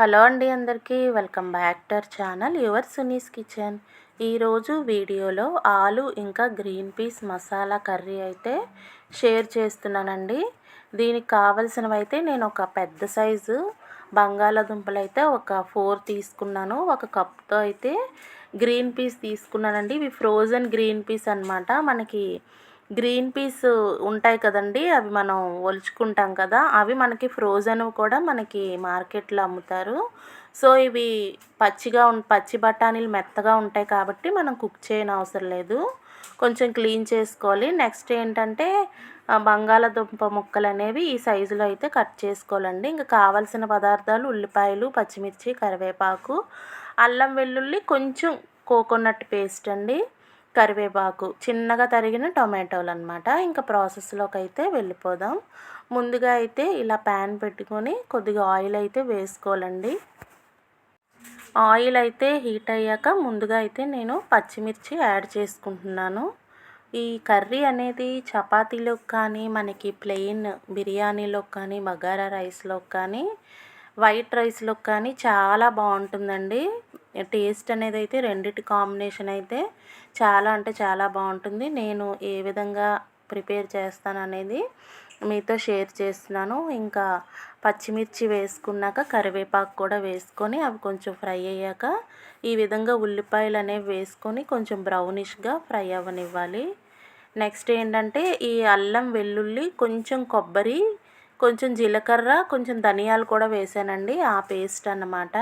Hello అండి, అందరికీ welcome back to our channel your Suni's kitchen. ఈరోజు వీడియోలో ఆలు ఇంకా గ్రీన్ పీస్ మసాలా కర్రీ అయితే షేర్ చేస్తున్నానండి. దీనికి కావలసినవి అయితే నేను ఒక పెద్ద సైజు బంగాళాదుంపలు అయితే ఒక 4 తీసుకున్నాను. ఒక కప్తో అయితే గ్రీన్ పీస్ తీసుకున్నానండి. ఇవి ఫ్రోజన్ గ్రీన్ పీస్ అనమాట. మనకి గ్రీన్ పీస్ ఉంటాయి కదండీ, అవి మనం ఒలుచుకుంటాం కదా, అవి మనకి ఫ్రోజన్ కూడా మనకి మార్కెట్లో అమ్ముతారు. సో ఇవి పచ్చి బఠానీలు మెత్తగా ఉంటాయి కాబట్టి మనం కుక్ చేయని అవసరం లేదు. కొంచెం క్లీన్ చేసుకోవాలి. నెక్స్ట్ ఏంటంటే బంగాళాదుంప ముక్కలు అనేవి ఈ సైజులో అయితే కట్ చేసుకోవాలండి. ఇంకా కావాల్సిన పదార్థాలు ఉల్లిపాయలు, పచ్చిమిర్చి, కరివేపాకు, అల్లం వెల్లుల్లి, కొంచెం కోకోనట్ పేస్ట్ అండి, కరివేపాకు, చిన్నగా తరిగిన టొమాటోలు అనమాట. ఇంకా ప్రాసెస్లోకి అయితే వెళ్ళిపోదాం. ముందుగా అయితే ఇలా ప్యాన్ పెట్టుకొని కొద్దిగా ఆయిల్ అయితే వేసుకోవాలండి. ఆయిల్ అయితే హీట్ అయ్యాక ముందుగా అయితే నేను పచ్చిమిర్చి యాడ్ చేసుకుంటున్నాను. ఈ కర్రీ అనేది చపాతీలోకి కానీ, మనకి ప్లెయిన్ బిర్యానీలోకి కానీ, బగారా రైస్లోకి కానీ, వైట్ రైస్లోకి కానీ చాలా బాగుంటుందండి. టేస్ట్ అనేది అయితే రెండిటి కాంబినేషన్ అయితే చాలా అంటే చాలా బాగుంటుంది. నేను ఏ విధంగా ప్రిపేర్ చేస్తాను అనేది మీతో షేర్ చేస్తున్నాను. ఇంకా పచ్చిమిర్చి వేసుకున్నాక కరివేపాకు కూడా వేసుకొని అవి కొంచెం ఫ్రై అయ్యాక ఈ విధంగా ఉల్లిపాయలు అనేవి వేసుకొని కొంచెం బ్రౌనిష్గా ఫ్రై అవ్వనివ్వాలి. నెక్స్ట్ ఏంటంటే ఈ అల్లం వెల్లుల్లి, కొంచెం కొబ్బరి, కొంచెం జీలకర్ర, కొంచెం ధనియాలు కూడా వేసానండి, ఆ పేస్ట్ అన్నమాట.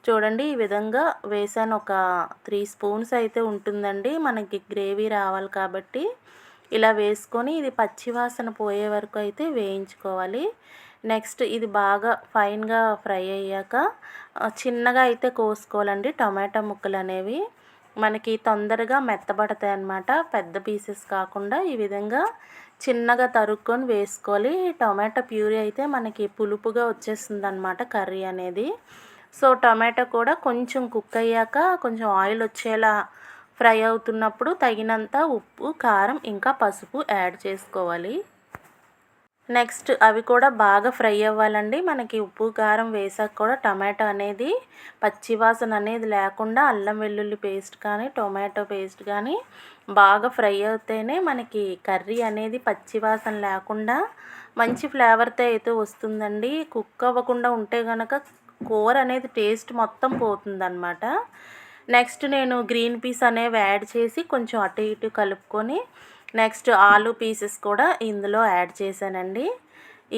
చూడండి ఈ విధంగా వేసాను. ఒక 3 స్పూన్స్ అయితే ఉంటుందండి. మనకి గ్రేవీ రావాలి కాబట్టి ఇలా వేసుకొని ఇది పచ్చివాసన పోయే వరకు అయితే వేయించుకోవాలి. నెక్స్ట్ ఇది బాగా ఫైన్గా ఫ్రై అయ్యాక చిన్నగా అయితే కోసుకోవాలండి. టొమాటో ముక్కలు అనేవి మనకి తొందరగా మెత్తబడతాయి అన్నమాట. పెద్ద పీసెస్ కాకుండా ఈ విధంగా చిన్నగా తరుక్కొని వేసుకోవాలి. టొమాటో ప్యూరీ అయితే మనకి పులుపుగా వచ్చేస్తుంది అన్నమాట కర్రీ అనేది. సో టొమాటో కూడా కొంచెం కుక్ అయ్యాక కొంచెం ఆయిల్ వచ్చేలా ఫ్రై అవుతున్నప్పుడు తగినంత ఉప్పు, కారం, ఇంకా పసుపు యాడ్ చేసుకోవాలి. నెక్స్ట్ అవి కూడా బాగా ఫ్రై అవ్వాలండి. మనకి ఉప్పు, కారం వేసాక కూడా టమాటో అనేది పచ్చివాసన అనేది లేకుండా అల్లం వెల్లుల్లి పేస్ట్ కానీ, టొమాటో పేస్ట్ కానీ బాగా ఫ్రై అవుతేనే మనకి కర్రీ అనేది పచ్చివాసన లేకుండా మంచి ఫ్లేవర్తో అయితే వస్తుందండి. కుక్ అవ్వకుండా ఉంటే కనుక కూర అనేది టేస్ట్ మొత్తం పోతుందన్నమాట. నెక్స్ట్ నేను గ్రీన్ పీస్ అనేవి యాడ్ చేసి కొంచెం అటు ఇటు కలుపుకొని నెక్స్ట్ ఆలు పీసెస్ కూడా ఇందులో యాడ్ చేశానండి.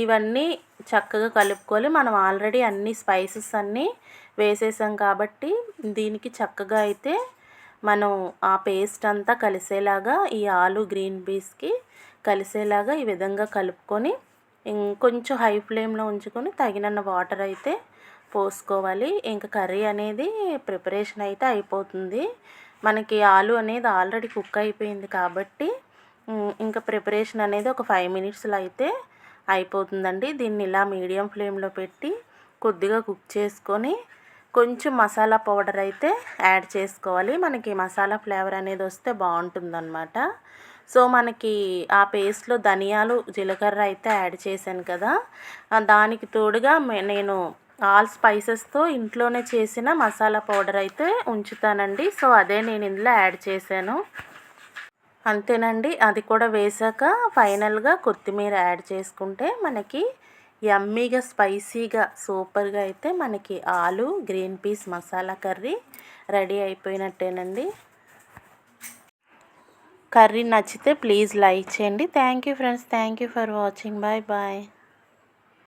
ఇవన్నీ చక్కగా కలుపుకొని మనం ఆల్రెడీ అన్ని స్పైసెస్ అన్నీ వేసేసాం కాబట్టి దీనికి చక్కగా అయితే మనం ఆ పేస్ట్ అంతా కలిసేలాగా ఈ ఆలు గ్రీన్ పీస్కి కలిసేలాగా ఈ విధంగా కలుపుకొని కొంచెం హై ఫ్లేమ్లో ఉంచుకొని తగినన్ని వాటర్ అయితే పోసుకోవాలి. ఇంకా కర్రీ అనేది ప్రిపరేషన్ అయితే అయిపోతుంది. మనకి ఆలు అనేది ఆల్రెడీ కుక్ అయిపోయింది కాబట్టి ఇంకా ప్రిపరేషన్ అనేది ఒక 5 మినిట్స్లో అయితే అయిపోతుందండి. దీన్ని ఇలా మీడియం ఫ్లేమ్లో పెట్టి కొద్దిగా కుక్ చేసుకొని కొంచెం మసాలా పౌడర్ అయితే యాడ్ చేసుకోవాలి. మనకి మసాలా ఫ్లేవర్ అనేది వస్తే బాగుంటుందన్నమాట. సో మనకి ఆ పేస్ట్లో ధనియాలు, జీలకర్ర అయితే యాడ్ చేశాను కదా, దానికి తోడుగా నేను ఆల్ స్పైసెస్తో ఇంట్లోనే చేసిన మసాలా పౌడర్ అయితే ఉంచుతానండి. సో అదే నేను ఇందులో యాడ్ చేశాను. అంతేనండి. అది కూడా వేసాక ఫైనల్గా కొత్తిమీర యాడ్ చేసుకుంటే మనకి యమ్మీగా, స్పైసీగా, సూపర్గా అయితే మనకి aloo green peas masala curry ready అయిపోయినట్టేనండి. కర్రీ నచ్చితే ప్లీజ్ లైక్ చేయండి. Thank you friends. Thank you for watching. Bye bye.